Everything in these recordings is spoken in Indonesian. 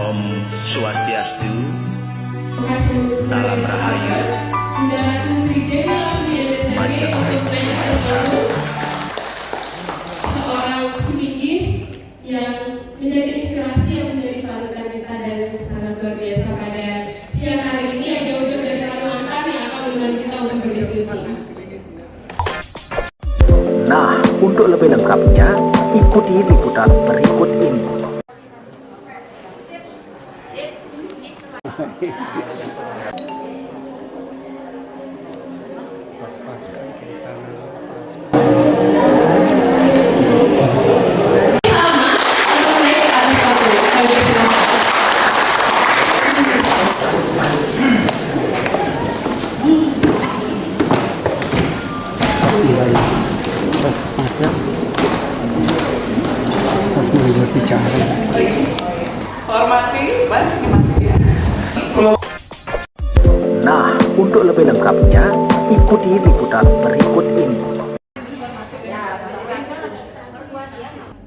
Om Swastiastu, Salam Rahayu, seorang Suminggih yang menjadi inspirasi yang menjadi panutan kita dan sangat luar biasa pada siang hari ini yang jauh-jauh dari Kalimantan yang akan menemani kita untuk berdiskusi. Nah, untuk lebih lengkapnya, ikuti liputan berikut ini. Nah, untuk lebih lengkapnya, ikuti liputan berikut ini.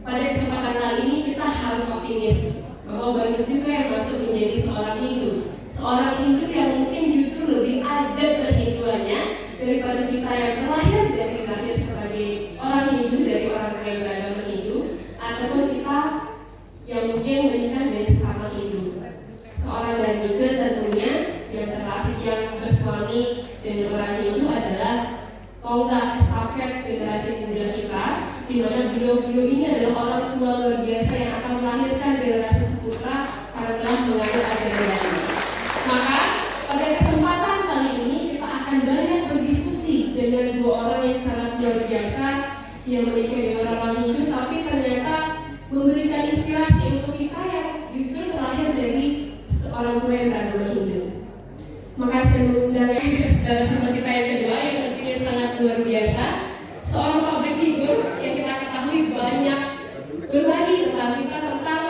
Pada kesempatan kali ini kita harus optimis bahwa banyak juga yang masuk menjadi seorang Hindu. Seorang Hindu yang mungkin justru lebih ajat kehinduannya daripada kita yang terlahir dari lahir sebagai orang Hindu dari orang tua yang beragama Hindu, ataupun kita yang mungkin menikah dari sesama Hindu. Seorang Dharmika tentunya yang terlahir yang bersuami dengan orang Hindu adalah tonggak estafet generasi muda kita, di mana beliau-beliau ini adalah orang tua luar biasa yang akan melahirkan generasi seputra karena telah mengayuh ajaran ini. Maka pada kesempatan kali ini kita akan banyak berdiskusi dengan dua orang yang sangat luar biasa yang menikah dengan orang Hindu, tapi ternyata memberikan inspirasi untuk kita yang justru terlahir dari seorang tua yang beragama Hindu. Maka saya mengundang dalam sumber kita yang kedua yang tentunya sangat luar biasa, seorang public figure yang kita ketahui banyak berbagi tentang kita tentang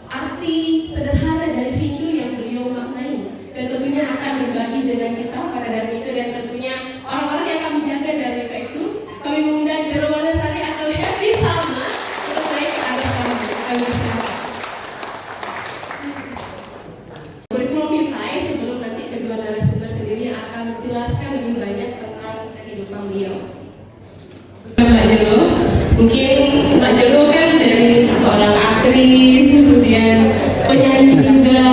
arti sederhana dari Hindu yang beliau maknai, dan tentunya akan berbagi dengan kita para Dharmika dan tentunya orang-orang yang kami jaga Dharmika itu. Kami mengundang Jerwana Sari atau Happy Salma untuk naik ke atas kami bersama. Kurikulum Vitae sebelum nanti kedua narasumber sendiri akan menjelaskan lebih banyak tentang kehidupan beliau. Mbak Jero, mungkin Mbak Jero kan dari seorang aktris, kemudian penyanyi juga,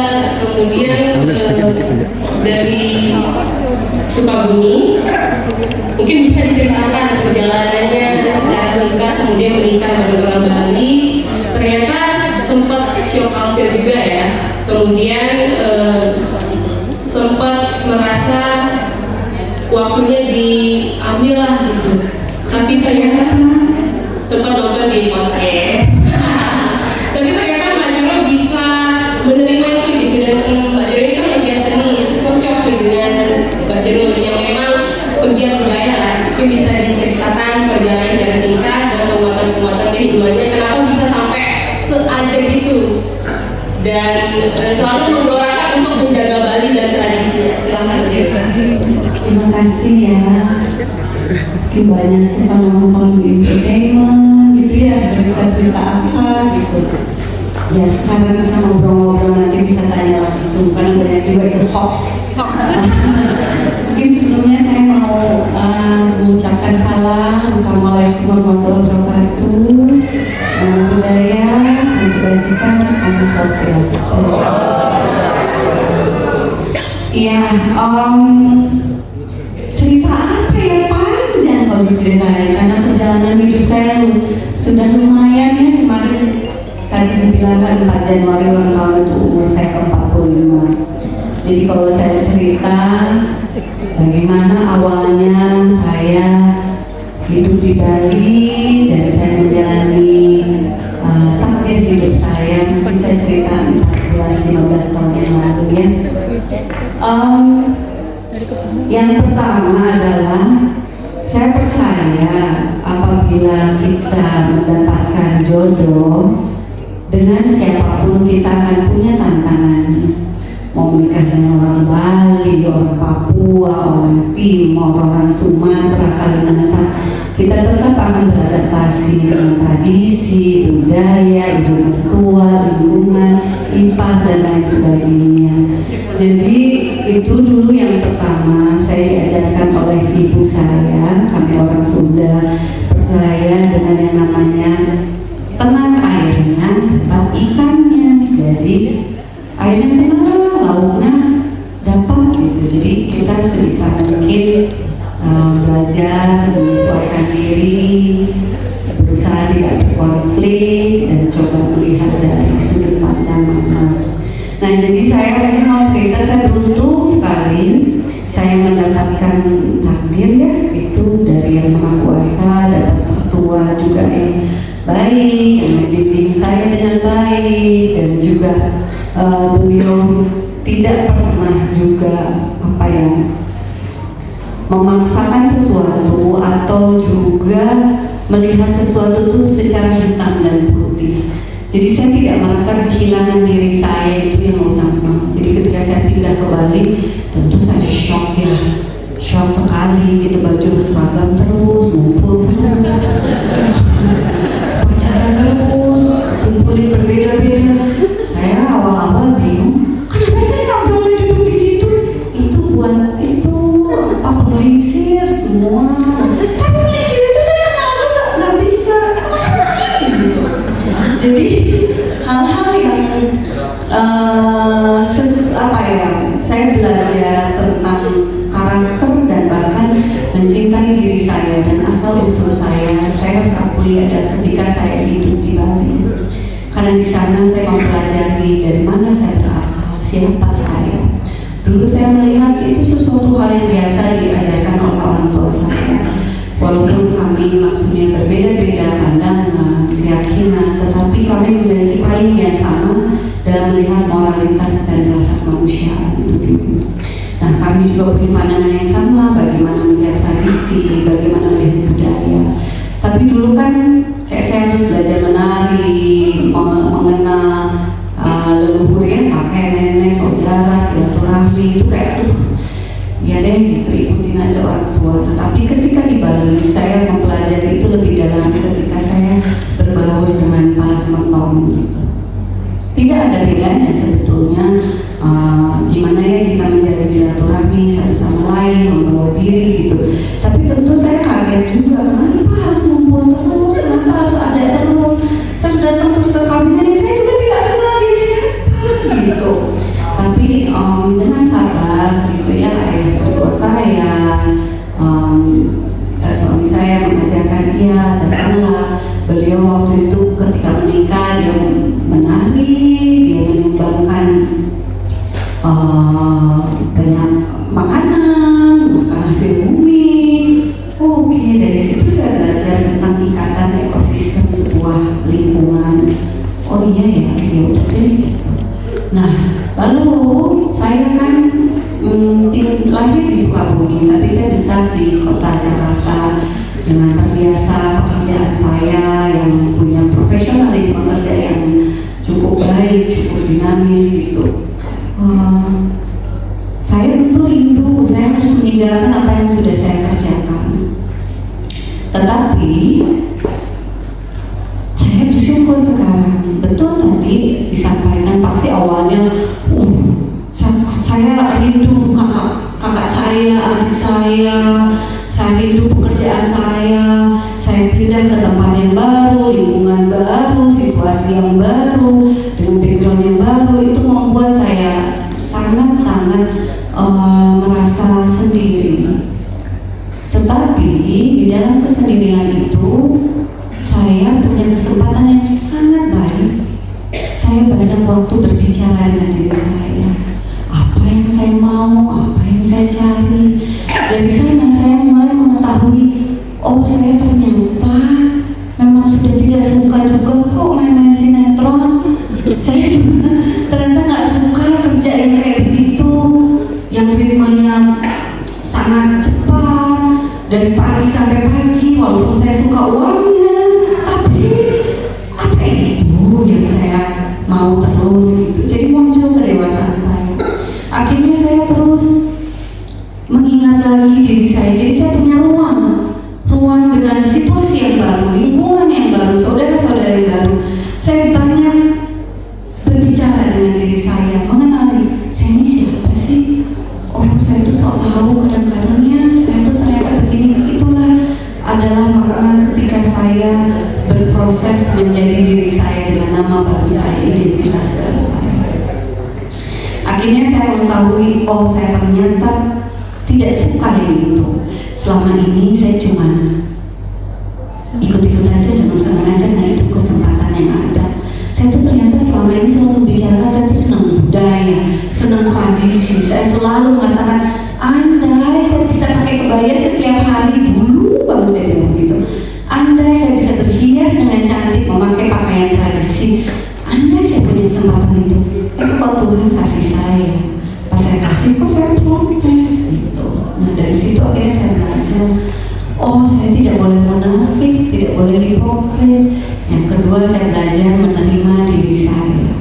kemudian dari Sukabumi. Mungkin bisa diceritakan perjalanannya secara singkat, kemudian menikah dengan orang Bali. Ternyata sempat shock culture juga ya. Kemudian sempat merasa waktunya diambil lah gitu. Tapi ternyata cepat nonton di podcast. Tapi ternyata Mbak Jero bisa menerima itu gitu, dan Mbak Jero ini kan pegiat seni, cocok nih dengan Mbak Jero yang memang pegiat budaya lah. Mungkin bisa diceritakan perjalanan secara singkat dan penguatan kehidupannya, kenapa bisa sampai seajak itu dan selalu menggelorakan untuk menjaga Bali dan tradisinya. Silakan Mbak Jero. Terima kasih ya. Banyak suka nonton di entertainment gitu ya, berita-berita apa gitu ya. Sekarang bisa ngobrol-ngobrol, nanti bisa tanya langsung karena banyak juga itu hoax. Mungkin sebelumnya saya mau mengucapkan salam. Assalamualaikum warahmatullahi wabarakatuh. Budaya dan kebajikan Om Swastiastu. Iya, cerita apa ya panjang kalau diceritain, karena perjalanan hidup saya sudah lumayan ya. Kemarin tadi dibilang kan 4 Januari ulang tahun itu umur saya ke-45. Jadi kalau saya cerita bagaimana awalnya saya hidup di Bali dan saya menjalani takdir hidup saya, mungkin saya cerita 14-15 tahun yang lalu ya. Yang pertama adalah saya percaya apabila kita mendapatkan jodoh dengan siapapun kita akan punya tantangan. Mau menikah dengan orang Bali, orang Papua, orang Timor, orang Sumatera, Kalimantan, kita tetap akan beradaptasi dengan tradisi, budaya, ibu mertua, lingkungan IPA dan lain sebagainya. Jadi itu dulu yang pertama saya diajarkan oleh ibu saya. Kami orang Sunda percaya dengan yang namanya tenang airnya, tetap ikannya. Jadi airnya tenang, lauknya dapat gitu. Jadi kita sebisa mungkin belajar menyesuaikan diri, berusaha tidak berkonflik dan coba melihat dari sudut pandang mana. Nah, jadi saya mungkin mau cerita, saya beruntung sekali saya mendapatkan takdir ya itu dari Yang Maha Kuasa, dapat tertua juga yang baik, yang membimbing saya dengan baik, dan juga beliau tidak pernah juga apa yang memaksakan sesuatu atau juga melihat sesuatu itu secara hitam dan putih. Jadi saya tidak merasa kehilangan diri saya itu yang utama. Jadi ketika saya pindah ke Bali, tentu saya shock ya, shock sekali. Gitu baju berseragam terus, ngumpul terus, pacaran terus, kumpulin berbeda-beda. Saya awal-awal bingung, kenapa saya nggak boleh duduk di situ? Itu buat itu apa penelisir semua. Tapi penelisir itu saya kenal juga, nggak bisa. Kenapa sih? Gitu. Jadi hal-hal yang apa ya, saya belajar tentang karakter dan bahkan mencintai diri saya dan asal usul saya harus akui ada ketika saya hidup di Bali. Karena di sana saya mempelajari dari mana saya berasal, siapa saya. Dulu saya melihat itu sesuatu hal yang biasa diajarkan oleh orang tua saya. Walaupun kami maksudnya berbeda-beda pandangan, keyakinan, tetapi kami memiliki payung yang sama dalam melihat moralitas dan rasa kemanusiaan itu dulu. Nah, kami juga punya pandangan yang sama bagaimana melihat tradisi, bagaimana melihat budaya. Tapi dulu kan kayak saya harus belajar menari, mengenal leluhur ya, kakek, nenek, saudara, silaturahmi itu kayak ya deh gitu, ikutin aja orang tua. Tetapi ketika di Bali saya mempelajari itu lebih dalam ketika saya berbaur dengan para sementong gitu. Tidak ada bedanya sebetulnya gimana ya kita menjalin silaturahmi satu sama lain, membawa diri gitu. Tapi tentu saya kaget juga, kenapa harus ngumpul terus, kenapa harus ada terus. Saya sudah datang terus ke kabinet, saya juga tidak kenal dia siapa gitu. Tapi dengan sabar gitu ya, ayah mertua saya, suami saya mengajarkan dia, datanglah beliau waktu itu ketika menikah dia menari, dia menyumbangkan banyak makanan hasil bumi. Oke, dari situ saya belajar tentang ikatan ekosistem sebuah lingkungan. Oh iya ya, ya udah deh gitu. Nah, lalu saya kan lahir di Sukabumi, tapi saya besar di kota Jakarta dengan terbiasa pekerjaan saya yang punya profesionalisme kerja yang cukup baik, cukup dinamis gitu. Saya tentu rindu, saya harus meninggalkan apa yang sudah saya kerjakan. Tetapi saya bersyukur sekarang. Betul tadi disampaikan pasti awalnya saya rindu kakak saya, adik saya rindu pekerjaan saya pindah ke tempat yang baru, lingkungan baru, situasi yang baru, dengan background yang baru, itu membuat saya sangat-sangat merasa sendiri. Tetapi di dalam kesendirian itu saya punya kesempatan yang sangat baik. Saya banyak waktu berbicara dengan diri saya. Apa yang saya mau, apa yang saya cari. Dari sana saya mulai mengetahui, oh saya ternyata memang sudah tidak suka juga kok main-main sinetron. Saya juga ternyata nggak suka kerja yang kayak begitu, yang ritmenya sangat cepat dari pagi sampai pagi. Walaupun saya suka uangnya, tapi apa itu yang saya mau terus gitu. Jadi muncul kedewasaan saya. Akhirnya saya terus mengingat lagi diri saya. Jadi saya punya ruang dengan situasi yang baru, lingkungan yang baru, saudara-saudara yang baru. Saya banyak berbicara dengan Akhirnya saya mengetahui, oh saya ternyata tidak suka yang itu. Selama ini saya cuma ikut-ikut aja, senang-senang aja, nah itu kesempatan yang ada. Saya tuh ternyata selama ini selalu bicara, saya tuh senang budaya, senang tradisi. Saya selalu mengatakan, andai saya bisa pakai kebaya setiap hari, dulu banget saya bilang gitu. Andai saya bisa berhias dengan cantik, memakai pakaian tradisi, andai saya punya kesempatan itu. Kok Tuhan kasih saya, pas saya kasih kok saya protes gitu. Nah dari situ akhirnya saya belajar, oh saya tidak boleh munafik, tidak boleh hipokrit. Yang kedua saya belajar menerima diri saya.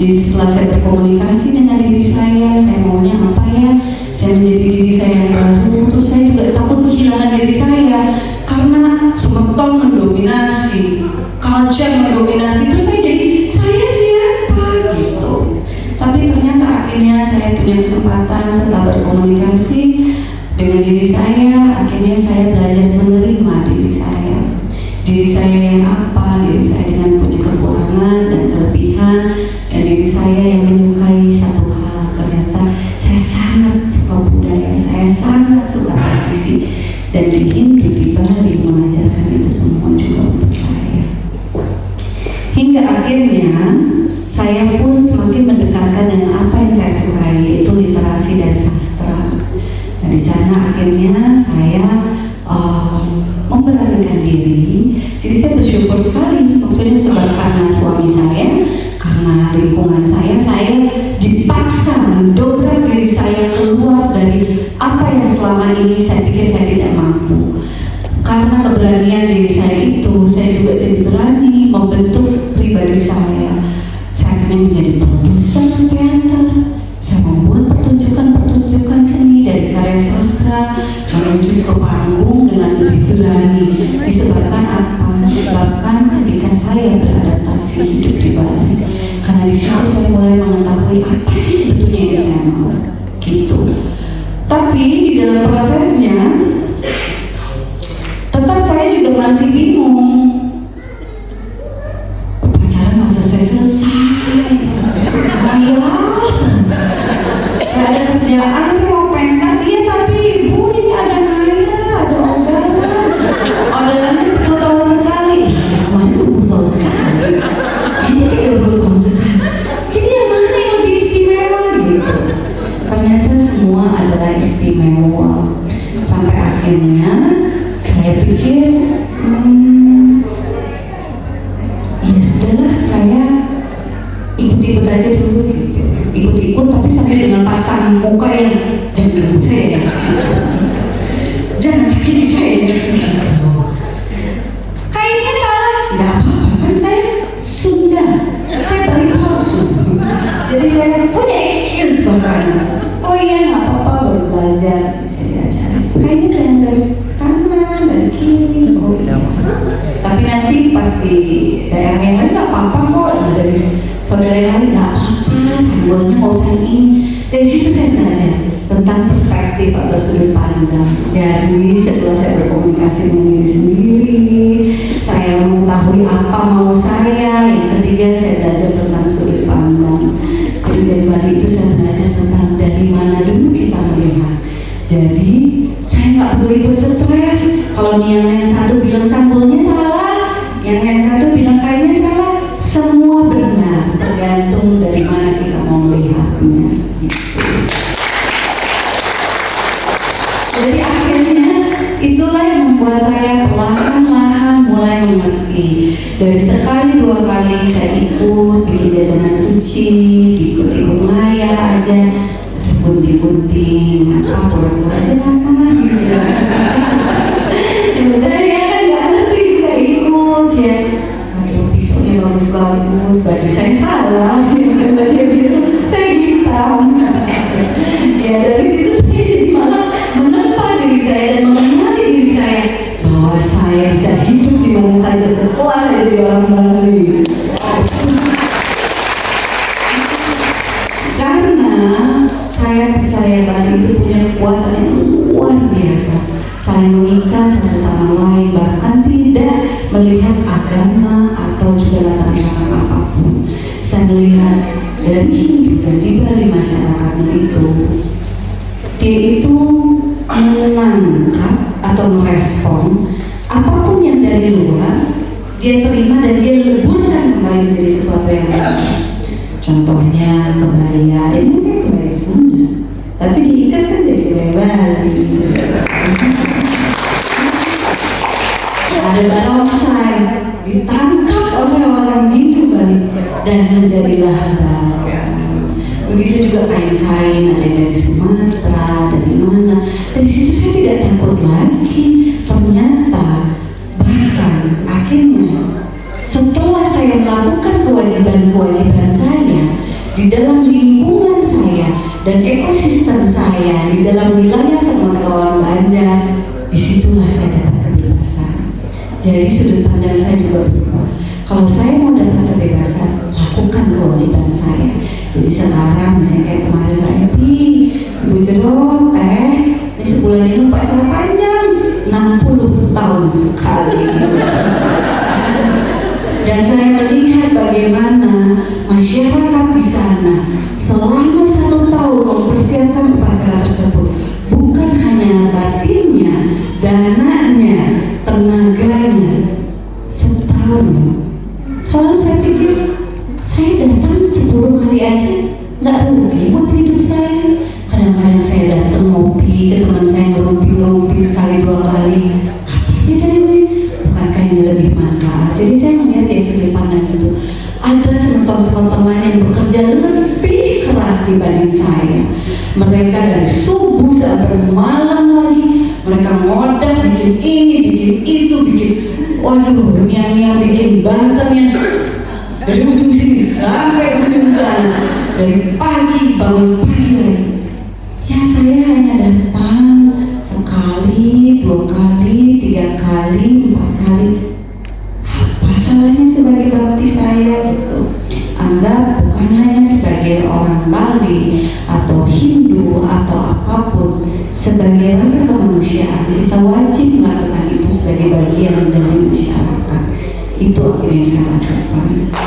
Jadi setelah saya berkomunikasi dengan diri saya maunya apa ya, saya menjadi diri saya yang baru. Terus saya juga takut kehilangan diri saya karena sumberton mendominasi, culture mendominasi. Terus saya jadi saya siapa gitu. Tapi ternyata akhirnya saya punya kesempatan setelah berkomunikasi dengan diri saya, akhirnya saya belajar menerima diri saya. Diri saya yang apa, diri saya dengan punya kekurangan dan kelebihan, dan diri saya yang menyukai satu hal. Ternyata saya sangat suka budaya, saya sangat suka tradisi, dan di Hindu di Bali mengajarkan itu semua juga untuk saya. Hingga akhirnya saya pun semakin mendekatkan dengan apa yang saya sukai, yaitu literasi dan sastra. Dari sana akhirnya saya memberanikan diri. Jadi saya bersyukur sekali, maksudnya sebab karena suami saya, karena lingkungan saya dipaksa mendobrak diri saya keluar dari apa yang selama ini saya pikir saya tidak mampu. Karena keberanian diri saya itu, saya juga jadi berani membentuk pribadi saya. Saya akhirnya menjadi produser teater. Saya membuat pertunjukan-pertunjukan seni dari karya sastra menuju ke panggung dengan lebih berani. Disebabkan apa? Disebabkan ketika saya beradaptasi hidup di Bali. Karena di situ saya mulai mengetahui apa sih sebetulnya yang saya mau, gitu. Tapi di dalam prosesnya tetap saya juga masih bingung. Pacaran nggak selesai-selesai. Gak ada kerjaan, saya mau pentas, iya tapi ibu ini ada Maya, ada odalan. Odalannya 10 tahun sekali. Ya kemarin 20 tahun sekali. Ini 30 tahun sekali. Jadi yang mana yang lebih istimewa gitu? Ternyata semua adalah istimewa. Sampai akhirnya saya pikir, ya sudahlah, saya ikut-ikut aja dulu gitu. Ikut-ikut tapi sampai dengan pasang muka yang jangan ganggu saya gitu. Jangan sakiti saya gitu. Kayaknya salah, nggak apa-apa kan saya Sunda, saya beri palsu. Jadi saya punya excuse bahkan. Oh iya nggak apa-apa, baru belajar. Jadi saya diajarin. Kayaknya jangan dari kanan, dari kiri. Oh iya. Tapi nanti pas di daerah yang lain nggak apa-apa kok. Nah, dari saudara yang lain nggak apa-apa, sambalnya mau saya ini. Dari situ saya belajar tentang perspektif atau sudut pandang. Jadi setelah saya berkomunikasi dengan diri sendiri, saya mengetahui apa mau saya. Yang ketiga saya belajar tentang sudut pandang. Jadi dari Bali itu saya belajar tentang dari mana dulu kita melihat. Jadi saya nggak perlu ikut stres. Kalau yang satu bilang sambalnya salah, yang satu bilang kayaknya salah, semua benar, tergantung dari mana kita mau melihatnya. Jadi akhirnya itulah yang membuat saya perlahan-lahan mulai mengerti. Dari sekali dua kali saya ikut bikin jajanan suci, ikut-ikut layar aja, gunting-gunting, apa pura-pura aja apa gitu. Udah ya kan nggak ngerti juga ikut ya. Aduh pisaunya bagus-bagus, baju saya salah, baju biru saya hitam. Ya dari situ saya jadi malah menempa diri saya dan mengenali diri saya bahwa saya bisa hidup di mana saja setelah saya jadi orang Bali. Karena saya percaya Bali itu punya kekuatan yang luar biasa, saling mengikat satu sama lain, bahkan tidak melihat agama atau juga latar belakang apapun. Saya melihat dari Hindu dan di Bali masyarakatnya itu, dia itu menangkap atau merespon apapun yang dari luar, dia terima dan dia leburkan kembali menjadi sesuatu yang baru. Contohnya kebaya, ini kan kebaya Sunda, tapi diikat kan jadi kebaya Bali. Ada barongsai ditangkap oleh orang Hindu Bali dan menjadilah barang. Begitu juga kain-kain, ada dari Sumatera, dari mana. Dari situ saya tidak takut lagi. Ternyata bahkan akhirnya setelah saya melakukan kewajiban-kewajiban saya di dalam lingkungan saya dan ekosistem saya, di dalam wilayah Semarang Banjar, disitulah saya dapat kebebasan. Jadi sudut pandang saya juga berubah. Kalau saya mau dapat kebebasan, lakukan kewajiban saya. Jadi sekarang misalnya kayak kemarin Mbak Evi, Ibu Jero, ini sebulan ini upacara panjang 60 tahun sekali. Dan saya melihat bagaimana masyarakat di sana selama 1 tahun mempersiapkan upacara tersebut, bukan hanya batinnya, dananya, tenaganya, setahun. Selalu saya pikir, saya datang 10 kali aja nggak rugi buat hidup saya. Kadang-kadang saya datang ngopi ke teman saya, ngerumpi sekali 2 kali. Apa bedanya? Bukankah ini lebih manfaat? Jadi saya melihat dari sudut pandang itu, ada sementor-sementor lain yang bekerja lebih keras dibanding saya. Mereka dari subuh sampai malam lagi, mereka modal bikin ini, bikin itu, bikin yang bikin banternya dari ujung sini sampai ujung sana, dari pagi bangun pagi lagi. Ya saya hanya datang sekali, 2 kali, 3 kali, 4 kali. Apa salahnya sebagai bakti saya gitu? Anggap bukan hanya sebagai orang Bali atau Hindu atau apapun, sebagai rasa kemanusiaan kita wajib melakukan itu sebagai bagian dari masyarakat. Itu akhirnya yang saya lakukan.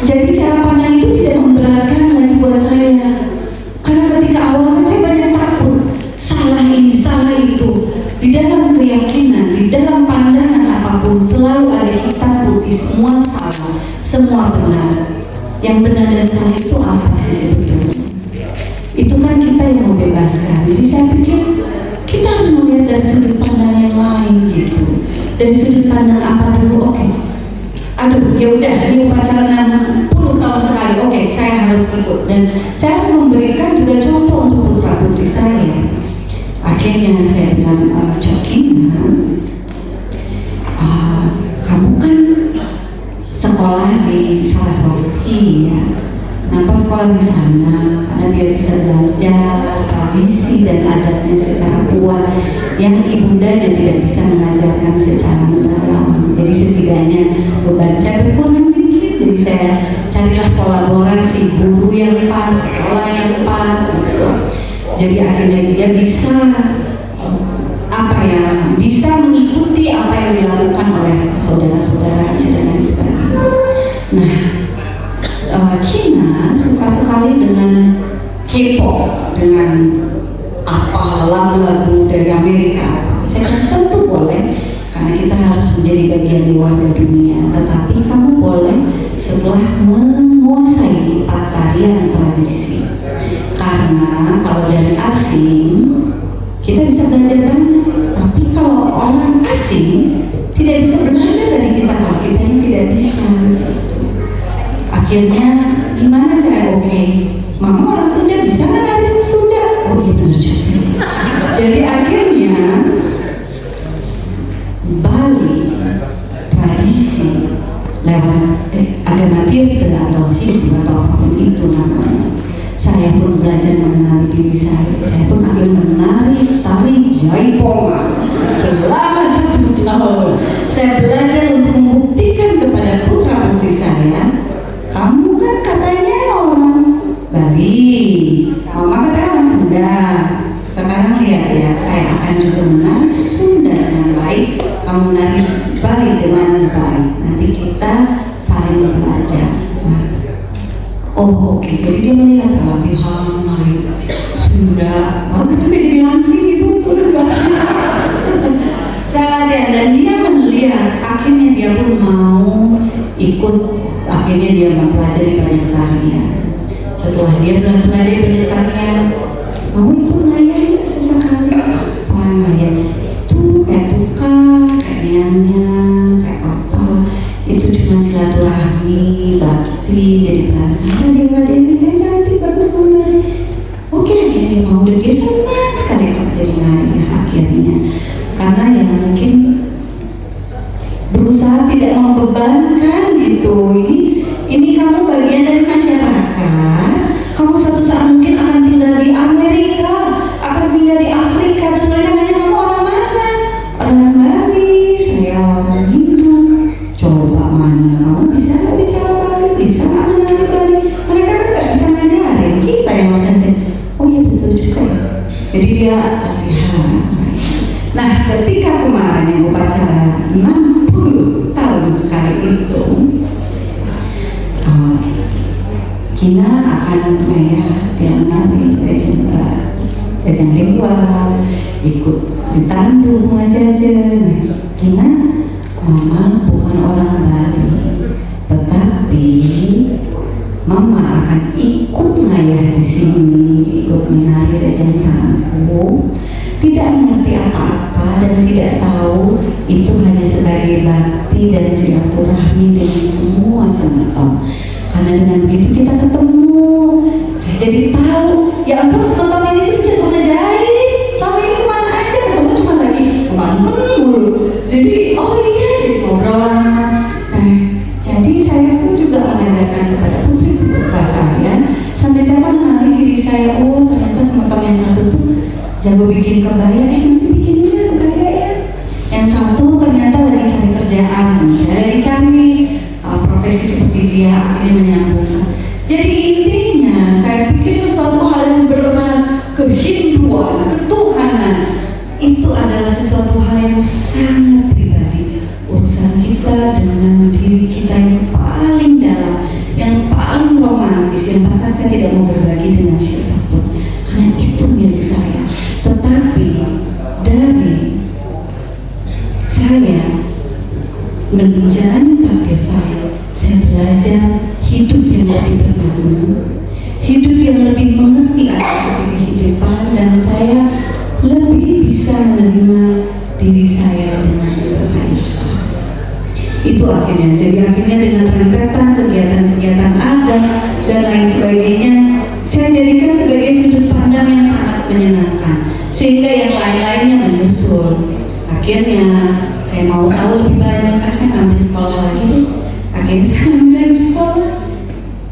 Jadi cara pandang itu tidak memberatkan lagi buat saya. Karena ketika awal saya banyak takut, salah ini, salah itu. Di dalam keyakinan, di dalam pandangan apapun selalu ada hitam putih, semua salah, semua benar. Yang benar dan salah itu apa sih sebetulnya? Itu kan kita yang membebaskan. Jadi saya pikir kita harus melihat dari sudut pandang yang lain gitu. Dari sudut pandang apa dulu? Oke. Aduh, ya udah ini upacara 60 tahun sekali. Oke, saya harus ikut dan saya harus memberikan juga contoh untuk putra putri saya. Akhirnya saya bilang, Cokina, kamu kan sekolah di Saraswati ya. Kenapa sekolah di sana? Karena biar bisa belajar tradisi dan adatnya secara kuat yang ibundanya tidak bisa mengajarkan secara mendalam. Jadi setidaknya beban saya berkurang dikit. Jadi saya carilah kolaborasi guru yang pas, sekolah yang pas gitu. Jadi akhirnya dia bisa bisa mengikuti apa yang dilakukan oleh saudara-saudaranya dan lain sebagainya. Nah, Kina suka sekali dengan K-pop, dengan lagu-lagu dari Amerika. Saya tentu boleh, karena kita harus menjadi bagian di warga dunia. Tetapi kamu boleh setelah menguasai 4 tarian tradisi. Karena kalau dari asing kita bisa belajar banyak, tapi kalau orang asing tidak bisa belajar dari kita kalau kita ini tidak bisa. Akhirnya gimana cara? Oke, mama orang Sunda bisa nggak nari Sunda? Oh iya benar juga. Jadi akhirnya Bali tradisi lewat agama Tirta atau Hindu atau apapun itu namanya. Saya pun belajar mengenali diri saya pun akhirnya menari tari Jaipongan selama 1 tahun. Saya belajar untuk membuktikan kepada putra putri saya, kamu kan katanya orang Bali, mama katanya orang Sunda. Sekarang lihat ya, saya akan juga menari Sunda dengan baik, kamu menari Bali dengan baik. Nanti kita saling belajar. Oh oke, jadi dia melihat saya latihan, mari sudah, bagus juga jadi langsing ibu turun banget. Saya latihan dan dia melihat, akhirnya dia pun mau ikut, akhirnya dia mempelajari banyak tarian. Setelah dia belajar banyak tarian, mau ikut nyanyi sesekali. Orang nyanyi tuh kayak tukang, kayak nyanyi, kayak apa, itu cuma silaturahmi, bakti, jadi pelanggan. Dia ini kan cantik, bagus banget. Oke, akhirnya dia mau dan dia senang sekali kalau jadi nyanyi akhirnya. Karena yang mungkin berusaha tidak membebankan gitu. Ini kamu bagian dari masyarakat. Kamu suatu saat mungkin akan tinggal di Amerika, akan tinggal di Afrika. Terus mereka nanya kamu orang mana? Orang Bali, saya orang Hindu. Coba mana kamu bisa nggak bicara Bali? Bisa nggak mengenali Bali? Mereka kan nggak bisa ngajarin, kita yang harus ngajarin. Oh iya betul juga ya. Jadi dia latihan. Nah ketika kemarin yang upacara 60 tahun sekali itu, Kina akan dia menari Rejang Dewa, ikut ditandu ngajajar. Kina mama bukan orang Bali, tetapi mama akan ikut ngayah di sini, ikut menari Rejang Sangku. Tidak mengerti apa-apa dan tidak tahu itu hanya sebagai bakti dan silaturahmi dengan semua semeton. Karena dengan begitu kita ketemu, saya jadi tahu, ya ampun semeton ini tuh jago ngejahit, sama ini kemana aja ketemu cuma lagi mantep mulu. Jadi oh iya jadi ngobrolan. Nah jadi saya pun juga mengajarkan kepada putri putra saya sampai saya mengenali diri saya. Oh ternyata semeton yang satu tuh jago bikin kebaya, nanti bikinnya kebaya ya. Yang satu ternyata lagi cari kerjaan, saya lagi cari profesi seperti dia, akhirnya menyambungkan. Jadi intinya saya pikir sesuatu hal yang bermakna kehinduan, ketuhanan itu adalah sesuatu hal yang sangat pribadi. Urusan kita dengan diri kita yang paling dalam, yang paling romantis, yang bahkan saya tidak mau berbagi dengan siapapun, karena itu milik saya. Tetapi dari saya menjalani takdir saya belajar hidup yang lebih berguna, hidup yang lebih mengerti arti kehidupan, dan saya lebih bisa menerima diri saya dengan diri saya. Itu akhirnya, jadi akhirnya dengan rentetan kegiatan-kegiatan adat dan lain sebagainya, saya jadikan sebagai sudut pandang yang sangat menyenangkan, sehingga yang lain-lainnya menyusul. Akhirnya saya mau tahu lebih banyak, saya ambil sekolah lagi deh. Akhirnya saya ambil sekolah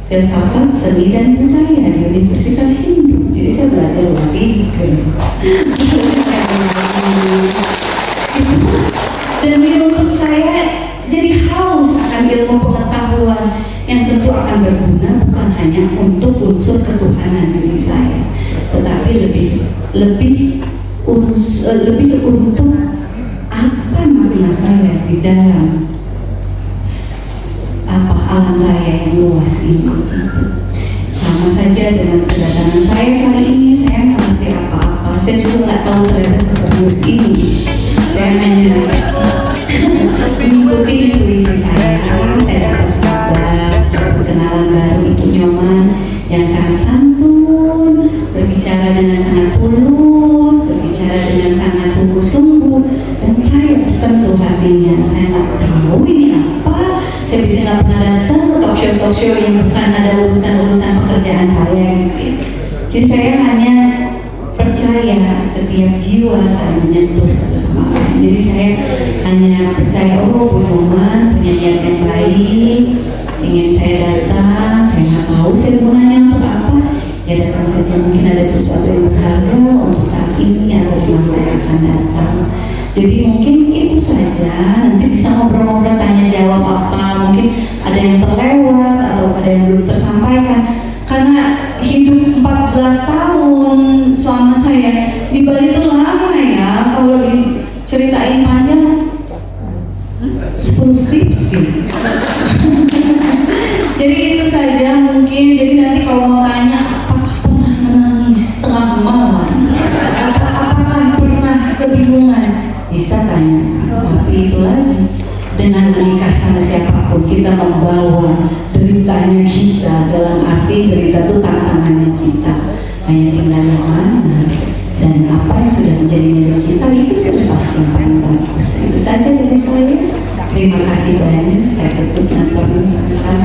filsafat seni dan budaya di Universitas Hindu. Jadi saya belajar lagi demi untuk saya jadi haus akan ilmu pengetahuan yang tentu akan berguna bukan hanya untuk unsur ketuhanan diri saya, tetapi lebih untuk apa makna saya di dalam alam raya yang luas ini gitu. Sama saja dengan kedatangan saya kali ini, saya nggak ngerti apa-apa, saya juga nggak tahu ternyata seserius ini. Saya hanya mengikuti intuisi saya dapat kabar, kenalan baru itu nyoman yang sangat santun, berbicara dengan sangat tulus, berbicara dengan sangat sungguh-sungguh, dan saya tersentuh hatinya. Saya nggak tahu ini apa, saya bisa nggak pernah datang ke talk show yang bukan ada urusan pekerjaan saya gitu. Jadi saya hanya percaya setiap jiwa saling menyentuh satu sama lain. Jadi saya hanya percaya Bu Nyoman punya niat yang baik, ingin saya datang. Saya nggak tahu saya gunanya untuk apa, ya datang saja, mungkin ada sesuatu yang berharga untuk saat ini atau di masa yang akan datang. Jadi mungkin itu saja, nanti bisa ngobrol-ngobrol, tanya jawab apa, mungkin ada yang terlewat atau ada yang belum tersampaikan. Karena hidup 14 tahun selama saya di Bali itu lama ya, kalau diceritain panjang 10 skripsi. ini, jadi nanti kalau mau tanya apakah pernah menangis tengah malam atau apakah pernah kebingungan, bisa tanya. Tapi itu lagi, dengan menikah sama siapapun kita membawa deritanya kita, dalam arti derita itu tantangannya kita, hanya tinggal yang mana dan apa yang sudah menjadi milik kita itu sudah pasti yang paling bagus. Itu saja dari saya. Terima kasih banyak. Saya tutup dengan pesan.